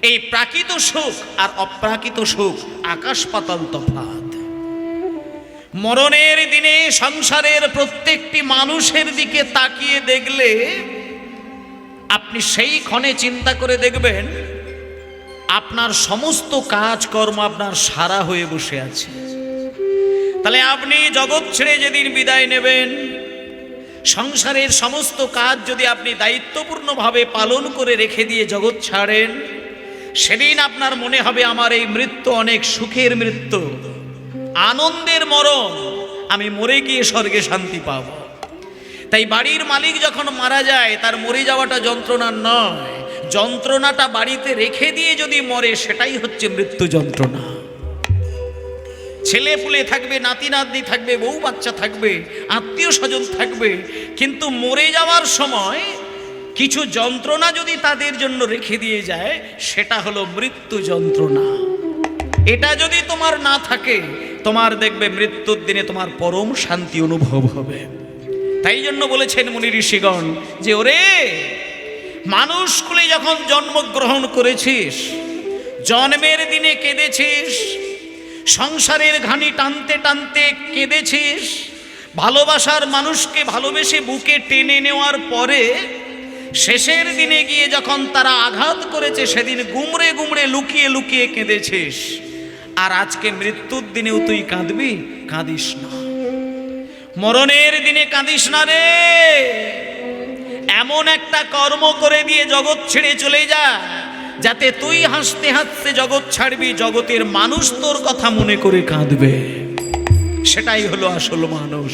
এই প্রাকৃত সুখ আর অপ্রাকৃত সুখ আকাশ পাতাল তফাৎ। মরণের দিনে সংসারের প্রত্যেকটি মানুষের দিকে তাকিয়ে দেখলে আপনি সেই ক্ষণে চিন্তা করে দেখবেন আপনার সমস্ত কাজকর্ম আপনার সারা হয়ে বসে আছে। তাহলে আপনি জগৎ ছেড়ে যেদিন বিদায় নেবেন, সংসারের সমস্ত কাজ যদি আপনি দায়িত্বপূর্ণভাবে পালন করে রেখে দিয়ে জগৎ ছাড়েন, সেদিন আপনার মনে হবে আমার এই মৃত্যু অনেক সুখের মৃত্যু, আনন্দের মরণ, আমি মরে গিয়ে স্বর্গে শান্তি পাব। তাই বাড়ির মালিক যখন মারা যায় তার মরে যাওয়াটা যন্ত্রণা নয়, যন্ত্রণাটা বাড়িতে রেখে দিয়ে যদি মরে সেটাই হচ্ছে মৃত্যু যন্ত্রণা। ছেলে পুলে থাকবে, নাতি নাতনি থাকবে, বউ বাচ্চা থাকবে, আত্মীয় স্বজন থাকবে, কিন্তু মরে যাওয়ার সময় কিছু যন্ত্রণা যদি তাদের জন্য রেখে দিয়ে যায় সেটা হলো মৃত্যু যন্ত্রণা। এটা যদি তোমার না থাকে তোমার দেখবে মৃত্যুর দিনে তোমার পরম শান্তি অনুভব হবে। তাই জন্য বলেছেন মুনি ঋষিগণ যে ওরে মানুষ কুলে যখন জন্মগ্রহণ করেছিস, জন্মের দিনে কেঁদেছিস, সংসারের ঘানি টানতে টানতে কেঁদেছিস, ভালোবাসার মানুষকে ভালোবেসে বুকে টেনে নেওয়ার পরে শেষের দিনে গিয়ে যখন তারা আঘাত করেছে সেদিন গুমড়ে গুমড়ে লুকিয়ে লুকিয়ে কেঁদেছিস, আর আজকে মৃত্যুর দিনেও তুই কাঁদবি? কাঁদিস না। মরণের দিনে কাঁদিস না রে। এমন একটা কর্ম করে দিয়ে জগৎ ছেড়ে চলে যা যাতে তুই হাসতে হাসতে জগৎ ছাড়বি, জগতের মানুষ তোর কথা মনে করে কাঁদবে। সেটাই হলো আসল মানুষ।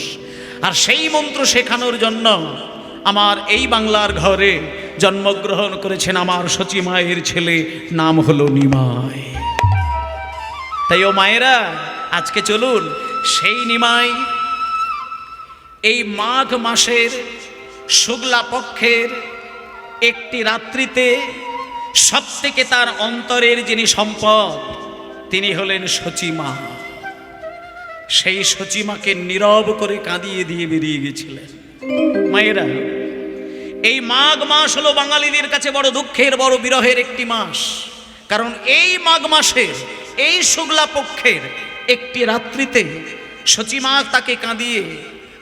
আর সেই মন্ত্র শেখানোর জন্য আমার এই বাংলার ঘরে জন্মগ্রহণ করেছেন আমার সচী মায়ের ছেলে, নাম হলো নিমাই। তাই ও মায়েরা, আজকে চলুন সেই নিমাই এই মাঘ মাসের শুক্লা পক্ষের একটি রাত্রিতে সবথেকে তার অন্তরের যিনি সম্পদ তিনি হলেন সচীমা। সেই সচীমাকে নীরব করে কাঁদিয়ে দিয়ে বেরিয়ে গেছিলেন। মায়েরা, এই মাঘ মাস হলো বাঙালিদের কাছে বড় দুঃখের, বড় বিরহের একটি মাস। কারণ এই মাঘ মাসের এই শুক্লা পক্ষের একটি রাত্রিতে সচীমা তাকে কাঁদিয়ে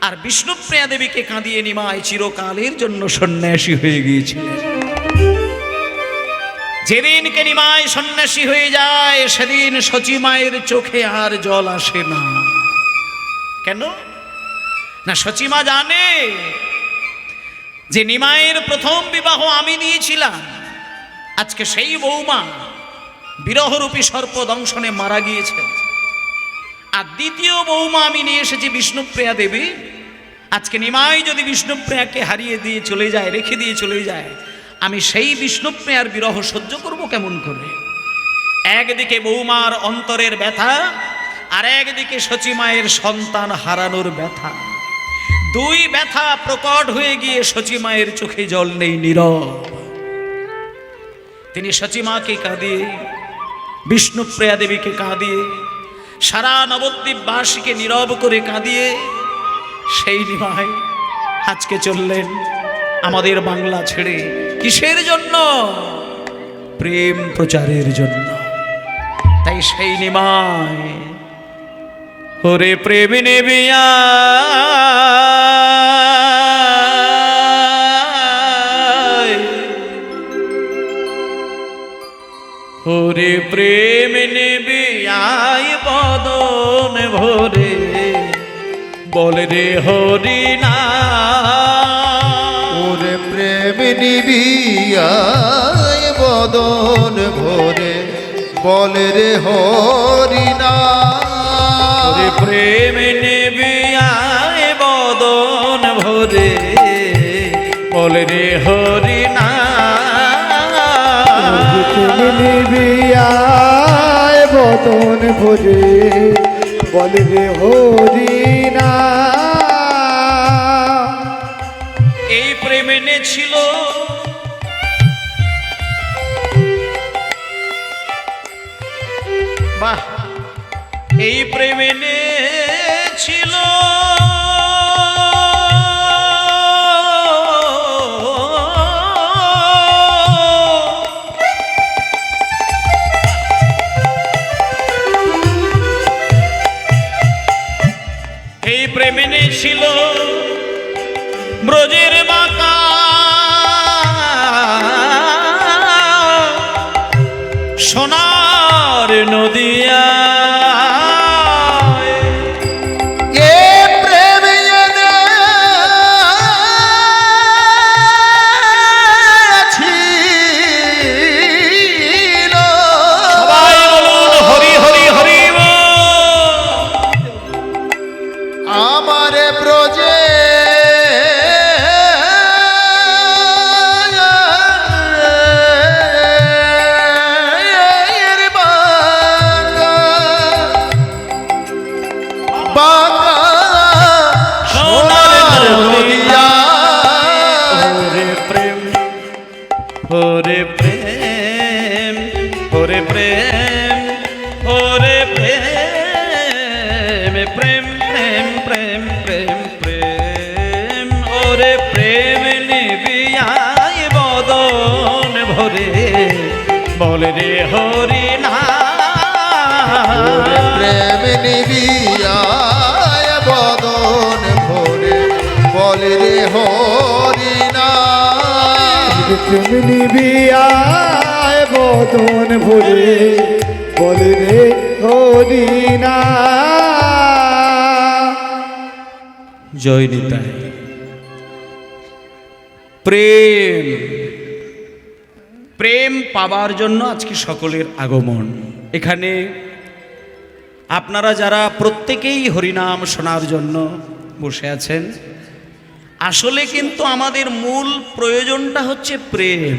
আর বিষ্ণুপ্রিয়া দেবীকে কাঁদিয়ে নিমাই চিরকালের জন্য সন্ন্যাসী হয়ে গিয়েছিলেন। যেদিনকে নিমাই সন্ন্যাসী হয়ে যায় সেদিন সচীমায়ের চোখে আর জল আসে না। কেন না? সচীমা জানে যে নিমাইয়ের প্রথম বিবাহ আমি দিয়েছিলাম, আজকে সেই বৌমা বিরহরূপী সর্প দংশনে মারা গিয়েছে, আর দ্বিতীয় বৌমা আমি নিয়ে এসেছি বিষ্ণুপ্রিয়া দেবী। আজকে নিমাই যদি বিষ্ণুপ্রিয়াকে হারিয়ে দিয়ে চলে যায়, রেখে দিয়ে চলে যায়, আমি সেই বিষ্ণুপ্রিয়ার বিরহ সহ্য করব কেমন করে? একদিকে বৌমার অন্তরের ব্যথা, আর একদিকে সচীমায়ের সন্তান হারানোর ব্যথা। দুই ব্যথা প্রকট হয়ে গিয়ে সচীমায়ের চোখে জল নেই, নীরব। তিনি সচীমাকে কাঁদিয়ে, বিষ্ণুপ্রিয়া দেবীকে কাঁদিয়ে, সারা নবদ্বীপবাসীকে নীরব করে কাঁদিয়ে সেই নিমাই আজকে চললেন আমাদের বাংলা ছেড়ে। কিসের জন্য? প্রেম প্রচারের জন্য। তাই সেই নিমাই ওরে প্রেম নেবিয়া ওরে প্রেম নেবে আয় বদন ভরে বলে রে হরি না ওরে প্রেম নিবিয়ায় বদন ভরে বলে রে হরিনা ওরে প্রেম নেবে আয় বদন ভরে বলে রে হরি না নিবিয়ায় বদন ভরে বলে রে হরি না এই প্রেম এনেছিল বাহ এই প্রেম এনেছিল এই প্রেম এনেছিল ব্রজের বাঁকা সোনার নদিয়া এ প্রেম এনেছিল সবাই বলুন হরি হরি হরি বল। আমার ব্রজে বাঁকা সোনার নদিয়া ওরে প্রেম ওরে প্রেম ওরে প্রেম ওরে প্রেম প্রেম প্রেম প্রেম প্রেম প্রেম ওরে প্রেম নিবিয়ায় বদন ভরে বলে রে হরি না ওরে প্রেম নিবিয়ায় বদন ভরে বলে রে হরিনা প্রেম নিবিয়ায় বদন ভরে বলে রে হরি না জয় নিতাই প্রেম প্রেম পাবার জন্য আজকে সকলের আগমন এখানে আপনারা যারা প্রত্যেকেই হরিনাম শোনার জন্য বসে আছেন আসলে কিন্তু আমাদের মূল প্রয়োজনটা হচ্ছে প্রেম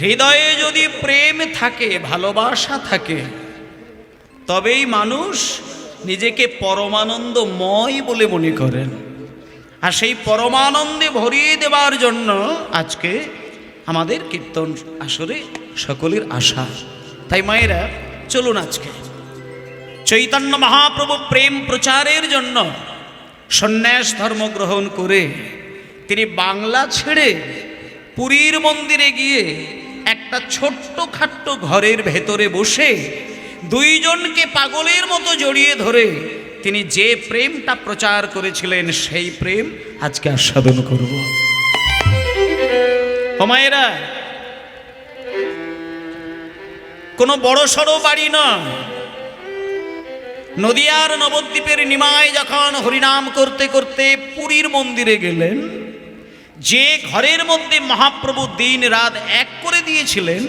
হৃদয়ে যদি প্রেম থাকে ভালোবাসা থাকে তবেই মানুষ নিজেকে পরমানন্দময় বলে মনে করেন আর সেই পরমানন্দে ভরিয়ে দেওয়ার জন্য আজকে আমাদের কীর্তন আসরে সকলের আশা তাই মায়েরা চলুন আজকে চৈতন্য মহাপ্রভু প্রেম প্রচারের জন্য সন্ন্যাস ধর্ম গ্রহণ করে তিনি বাংলা ছেড়ে পুরীর মন্দিরে গিয়ে একটা ছোট্ট খাট্ট ঘরের ভেতরে বসে দুইজনকে পাগলের মতো জড়িয়ে ধরে তিনি যে প্রেমটা প্রচার করেছিলেন সেই প্রেম আজকে আস্বাদন করব ও মায়েরা কোনো বড় সড়ো বাড়ি নয় নদিয়ার নবদ্বীপের নিমায় যখন হরিনাম করতে করতে পুরীর মন্দিরে গেলেন যে ঘরের মধ্যে মহাপ্রভু দিন রাত এক করে দিয়েছিলেন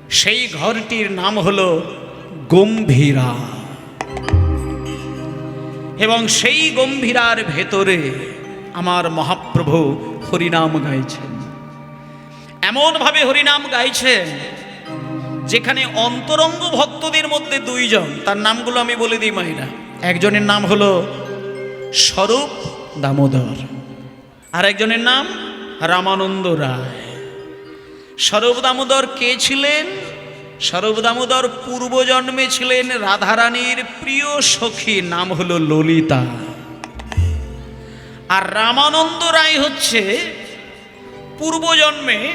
সেই ঘরটির নাম হলো গম্ভীরা এবং সেই গম্ভীরার ভেতরে আমার মহাপ্রভু হরিনাম গাইছেন এমনভাবে হরিনাম গাইছেন যেখানে অন্তরঙ্গ ভক্তদের মধ্যে দুইজন তার নামগুলো আমি বলে দিই মাইরা একজনের নাম হলো স্বরূপ দামোদর আর একজনের নাম রামানন্দ রায় স্বরূপ দামোদর কে ছিলেন স্বরূপ দামোদর পূর্বজন্মে ছিলেন রাধারানীর প্রিয় সখী নাম হলো ললিতা আর রামানন্দ রায় হচ্ছে পূর্বজন্মে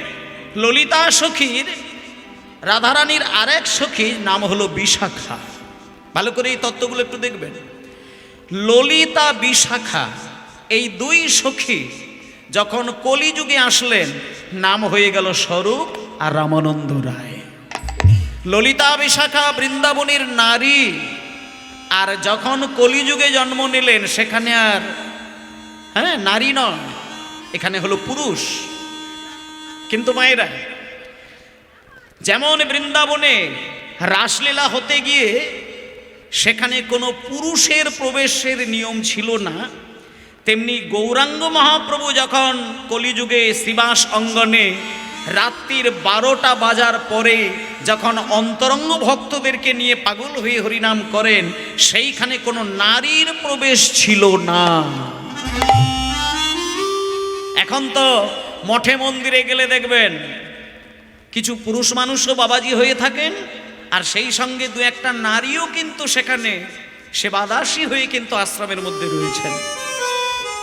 ললিতা সখীর রাধারানীর আরেক সখী নাম হলো বিশাখা ভালো করে এই তত্ত্বগুলো একটু দেখবেন। ললিতা বিশাখা এই দুই সখী যখন কলিযুগে আসলেন, নাম হয়ে গেল স্বরূপ আর রামানন্দ রায়। ললিতা বিশাখা বৃন্দাবনের নারী, আর যখন কলিযুগে জন্ম নিলেন সেখানে আর নারী নয়, এখানে হলো পুরুষ। কিন্তু মায়েরা, যেমন বৃন্দাবনে রাসলীলা হতে গিয়ে সেখানে কোনো পুরুষের প্রবেশের নিয়ম ছিল না, তেমনি গৌরাঙ্গ মহাপ্রভু যখন কলিযুগে শ্রীবাস অঙ্গনে রাত্রির 12টা বাজার পরে যখন অন্তরঙ্গ ভক্তদেরকে নিয়ে পাগল হয়ে হরিনাম করেন, সেইখানে কোনো নারীর প্রবেশ ছিল না। এখন তো মঠে মন্দিরে গেলে দেখবেন কিছু পুরুষ মানুষও বাবাজি হয়ে থাকেন, আর সেই সঙ্গে দু একটা নারীও কিন্তু সেখানে সেবাদাসী হয়ে কিন্তু আশ্রমের মধ্যে রয়েছেন।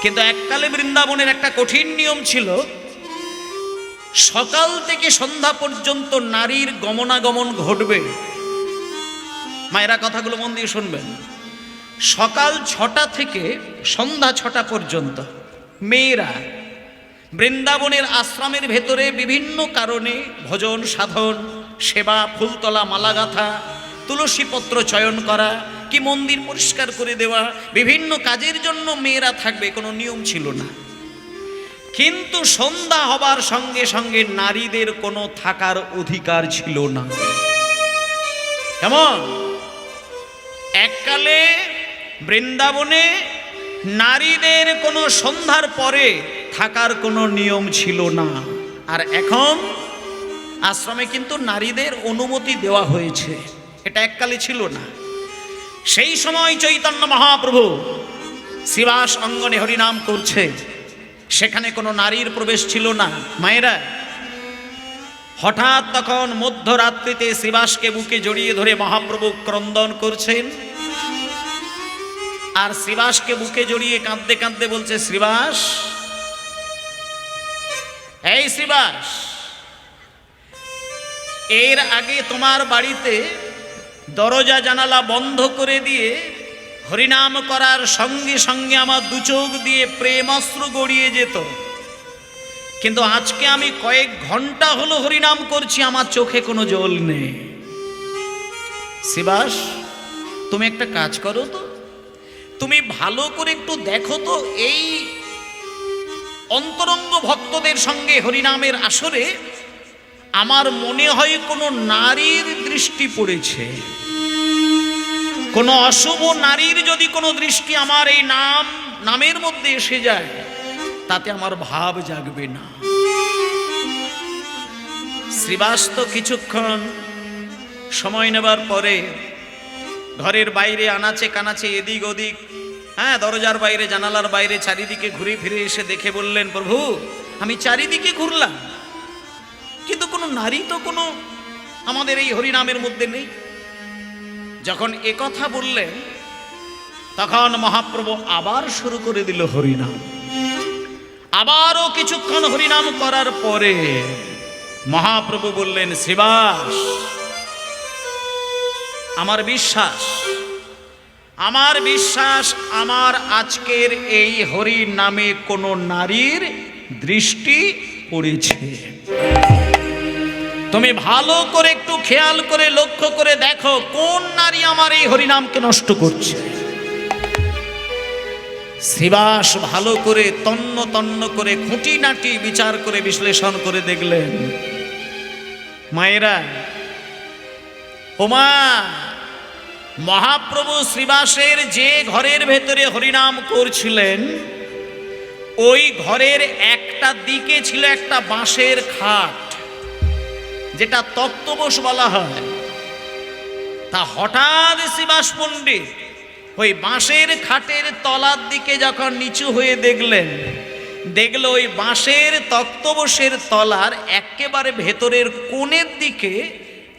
কিন্তু এককালে বৃন্দাবনের একটা কঠিন নিয়ম ছিল, সকাল থেকে সন্ধ্যা পর্যন্ত নারীর গমনাগমন ঘটবে। মায়েরা কথাগুলো মন দিয়ে শুনবেন। সকাল 6টা থেকে সন্ধ্যা 6টা পর্যন্ত মেয়েরা বৃন্দাবনের আশ্রমের ভেতরে বিভিন্ন কারণে ভজন সাধন, সেবা, ফুলতলা, মালা গাঁথা, তুলসী পত্র চয়ন করা, কি মন্দির পরিষ্কার করে দেওয়া, বিভিন্ন কাজের জন্য মেয়েরা থাকবে, কোনো নিয়ম ছিল না। কিন্তু সন্ধ্যা হবার সঙ্গে সঙ্গে নারীদের কোনো থাকার অধিকার ছিল না। কেমন? এককালে বৃন্দাবনে নারীদের কোনো সন্ধ্যার পরে থাকার কোনো নিয়ম ছিল না, আর এখন আশ্রমে কিন্তু নারীদের অনুমতি দেওয়া হয়েছে, এটা এককালে ছিল না। সেই সময় চৈতন্য মহাপ্রভু শ্রীবাস অঙ্গনে হরিনাম করছে, সেখানে কোনো নারীর প্রবেশ ছিল না। মায়েরা, হঠাৎ তখন মধ্যরাত্রিতে শ্রীবাসকে বুকে জড়িয়ে ধরে মহাপ্রভু ক্রন্দন করছেন, আর শ্রীবাসকে বুকে জড়িয়ে কাঁদতে কাঁদতে বলছে, শ্রীবাস, এই শ্রীবাস, এর আগে তোমার বাড়িতে দরজা জানালা বন্ধ করে দিয়ে হরিনাম করার সঙ্গে সঙ্গে আমার দু চোখ দিয়ে প্রেমাশ্রু গড়িয়ে যেত, কিন্তু আজকে আমি কয়েক ঘন্টা হলো হরিনাম করছি, আমার চোখে কোনো জল নেই। শ্রীবাস, তুমি একটা কাজ করো তো, তুমি ভালো করে একটু দেখো তো, এই অন্তরঙ্গ ভক্তদের সঙ্গে হরিনামের আসরে আমার মনে হয় কোনো নারীর দৃষ্টি পড়েছে। কোনো অশুভ নারীর যদি কোনো দৃষ্টি আমার এই নামের মধ্যে এসে যায়, তাতে আমার ভাব জাগবে না। শ্রীবাস তো কিছুক্ষণ সময় নেবার পরে ঘরের বাইরে আনাচে কানাচে এদিক ওদিক, দরজার বাইরে, জানালার বাইরে চারিদিকে ঘুরে ফিরে এসে দেখে বললেন, প্রভু, আমি চারিদিকে ঘুরলাম, কিন্তু কোনো নারী তো কোনো আমাদের এই হরিনামের মধ্যে নেই। যখন একথা বললেন, তখন মহাপ্রভু আবার শুরু করে দিল হরিনাম। আবারও কিছুক্ষণ হরিনাম করার পরে মহাপ্রভু বললেন, শ্রীবাস, আমার বিশ্বাস আমার আজকের এই হরি নামে কোনো নারীর দৃষ্টি পড়েছে। তুমি ভালো করে একটু খেয়াল করে লক্ষ্য করে দেখো, কোন নারী আমার এই হরিনামকে নষ্ট করছে। শ্রীবাস ভালো করে তন্ন তন্ন করে খুঁটিনাটি বিচার করে বিশ্লেষণ করে দেখলেন, মায়েরা, ওমা, মহাপ্রভু শ্রীবাসের যে ঘরের ভেতরে হরিনাম করছিলেন, ওই ঘরের একটা দিকে ছিল একটা বাঁশের খাট, যেটা তক্তপোষ বলা হয়। তা হঠাৎ শ্রীবাস পণ্ডিত ওই বাঁশের খাটের তলার দিকে যখন নিচু হয়ে দেখলো ওই বাঁশের তক্তপোষের তলার একেবারে ভেতরের কোণের দিকে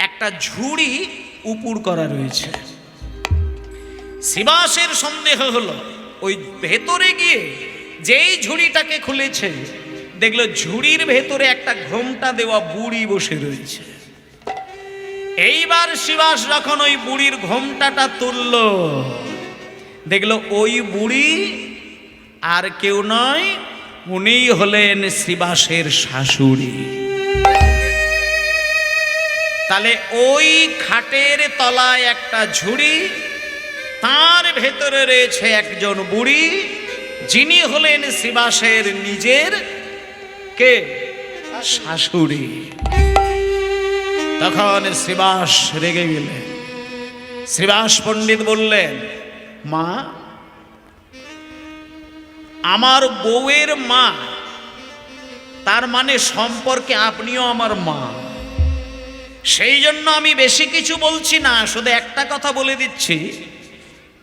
একটা ঝুড়ি উপুড় করা রয়েছে। শ্রীবাসের সন্দেহ হলো, ওই ভেতরে গিয়ে যেই ঝুড়িটাকে খুলেছে, দেখলো ঝুড়ির ভেতরে একটা ঘোমটা দেওয়া বুড়ি বসে রয়েছে। এইবার শিবাস যখন ওই বুড়ির ঘোমটাটা তুলল, দেখলো ওই বুড়ি আর কেউ নয়, উনিই হলেন শিবাসের শাশুড়ি। তাহলে ওই খাটের তলায় একটা ঝুড়ি, তার ভেতরে রয়েছে একজন বুড়ি, যিনি হলেন শিবাসের নিজের কে শাশুড়ি। তখন শিবাস রেগে গেলেন। শিবাস পণ্ডিত বললেন, মা, আমার বউয়ের মা, তার মানে সম্পর্কে আপনিও আমার মা। সেই জন্য আমি বেশি কিছু বলছি না, শুধু একটা কথা বলে দিচ্ছি,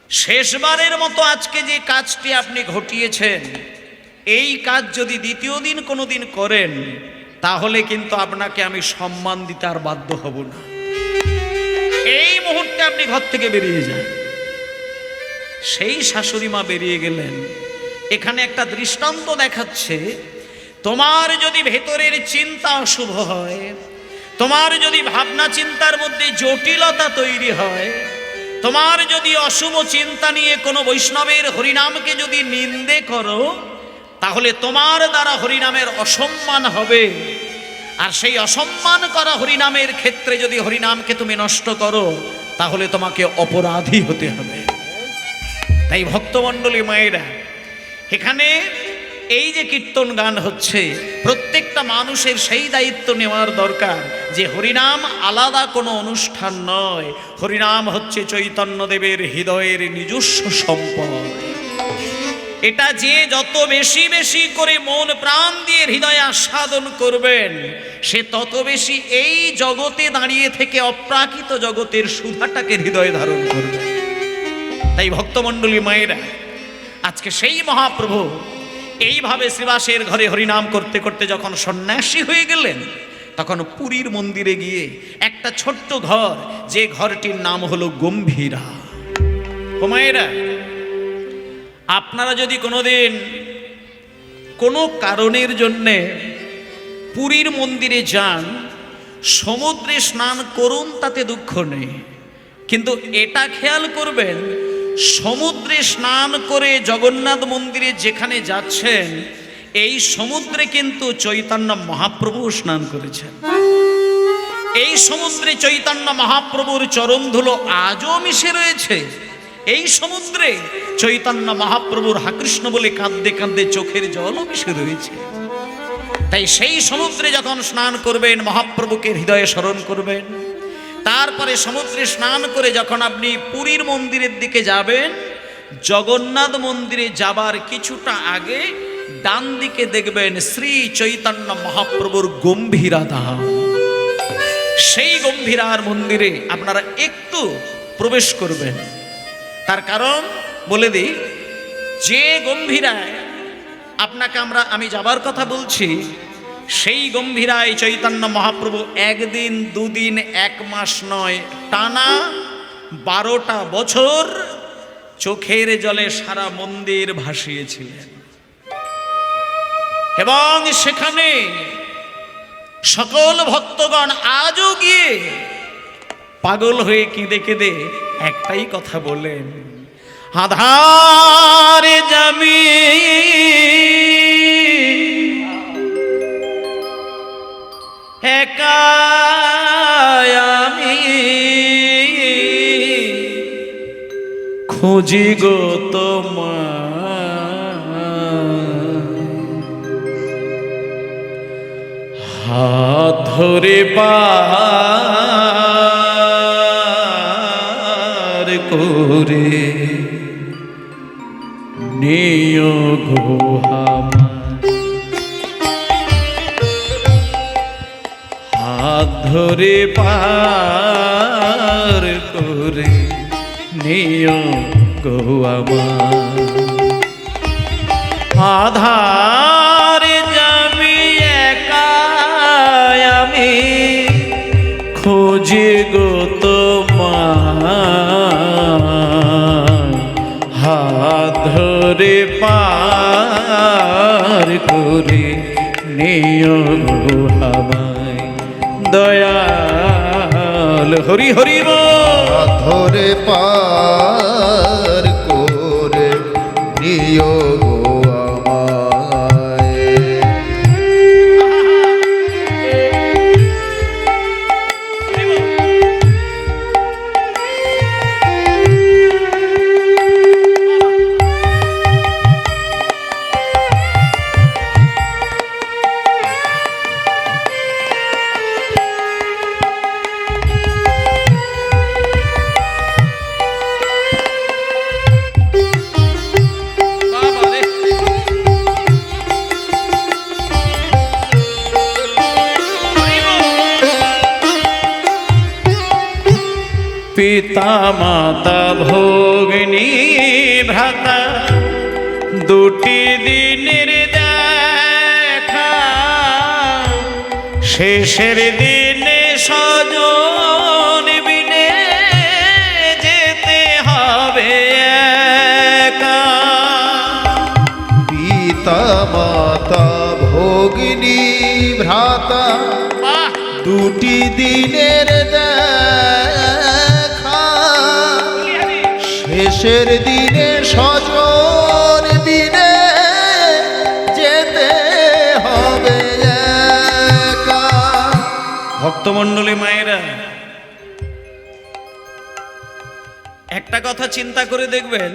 শেষবারের মতো আজকে যে কাজটি আপনি ঘটিয়েছেন, এই কাজ যদি দ্বিতীয় দিন কোনোদিন করেন, তাহলে কিন্তু আপনাকে আমি সম্মান দিতে আর বাধ্য হব না। এই মুহূর্তে আপনি ঘর থেকে বেরিয়ে যান। সেই শাশুড়ি মা বেরিয়ে গেলেন। এখানে একটা দৃষ্টান্ত দেখাচ্ছে, তোমার যদি ভেতরের চিন্তা অশুভ হয়, তোমার যদি ভাবনা চিন্তার মধ্যে জটিলতা তৈরি হয়, তোমার যদি অশুভ চিন্তা নিয়ে কোনো বৈষ্ণবের হরিনামকে যদি নিন্দে করো, তাহলে তোমার দ্বারা হরিনামের অসম্মান হবে। আর সেই অসম্মান করা হরিনামের ক্ষেত্রে যদি হরিনামকে তুমি নষ্ট করো, তাহলে তোমাকে অপরাধী হতে হবে। তাই ভক্তমণ্ডলী মায়েরা, এখানে এই যে কীর্তন গান হচ্ছে, প্রত্যেকটা মানুষের সেই দায়িত্ব নেওয়ার দরকার যে হরিনাম আলাদা কোনো অনুষ্ঠান নয়, হরিনাম হচ্ছে চৈতন্যদেবের হৃদয়ের নিজস্ব সম্পদ। এটা যে যত বেশি বেশি করে মন প্রাণ দিয়ে হৃদয়ে আস্বাদন করবেন, সে তত বেশি এই জগতে দাঁড়িয়ে থেকে অপ্রাকৃত জগতের সুধাটাকে হৃদয়ে ধারণ করবে। তাই ভক্তমণ্ডলী মায়েরা, আজকে সেই মহাপ্রভু এইভাবে শ্রীবাসের ঘরে হরিনাম করতে করতে যখন সন্ন্যাসী হয়ে গেলেন, তখন পুরীর মন্দিরে গিয়ে একটা ছোট্ট ঘর, যে ঘরটির নাম হলো গম্ভীরা। ও মায়েরা, আপনারা যদি কোনোদিন কোনো কারণের জন্যে পুরীর মন্দিরে যান, সমুদ্রে স্নান করুন, তাতে দুঃখ নেই, কিন্তু এটা খেয়াল করবেন, সমুদ্রে স্নান করে জগন্নাথ মন্দিরে যেখানে যাচ্ছেন, এই সমুদ্রে কিন্তু চৈতন্য মহাপ্রভু স্নান করেছেন। এই সমুদ্রে চৈতন্য মহাপ্রভুর চরণ ধুলো আজও মিশে রয়েছে। এই সমুদ্রে চৈতন্য মহাপ্রভুর হাকৃষ্ণ বলে কাঁদতে কাঁদতে চোখের জলও মিশে রয়েছে। তাই সেই সমুদ্রে যখন স্নান করবেন, মহাপ্রভুকে হৃদয়ে স্মরণ করবেন। তারপরে সমুদ্রে স্নান করে যখন আপনি পুরীর মন্দিরের দিকে যাবেন, জগন্নাথ মন্দিরে যাবার কিছুটা আগে ডান দিকে দেখবেন শ্রী চৈতন্য মহাপ্রভুর গম্ভীরা ধাম। সেই গম্ভীরার মন্দিরে আপনারা একটু প্রবেশ করবেন। তার কারণ বলে দিই, যে গম্ভীরায় আপনাকে আমি যাবার কথা বলছি, সেই গম্ভীরায় চৈতন্য মহাপ্রভু একদিন, দুদিন, 1 মাস নয়, টানা 12টা বছর চোখের জলে সারা মন্দির ভাসিয়েছিলেন। এবং সেখানে সকল ভক্তগণ আজও গিয়ে পাগল হয়ে কেঁদে কেঁদে একটাই কথা বলেন, আধারে জামি একা আমি খুঁজি গো তোমার, হাত ধরে পার করে নিও গো আমার, হাত ধরে পার করে নিও গো আমার, আধারে যাবি একা আমি খুঁজি গো তোমার, হাত ধরে পার করে নিও গো আমায়, দয়াল হরি হরি বল। ধরে পার করে নিও গো আমায়। বাবা রে। হরি বল। পিতা মাতা ভগ্নী ভ্রাতা দুটি দিনের দেখা, শেষের দিনে স্বজন বিনে যেতে হবে একা। পিতা মাতা ভগিনী ভ্রাতা বাহ! দুটি দিনের দেখা, শেষের দিনে স্বজন বিনে যেতে হবে একা। ভক্তমণ্ডলী মায়েরা, একটা কথা চিন্তা করে দেখবেন,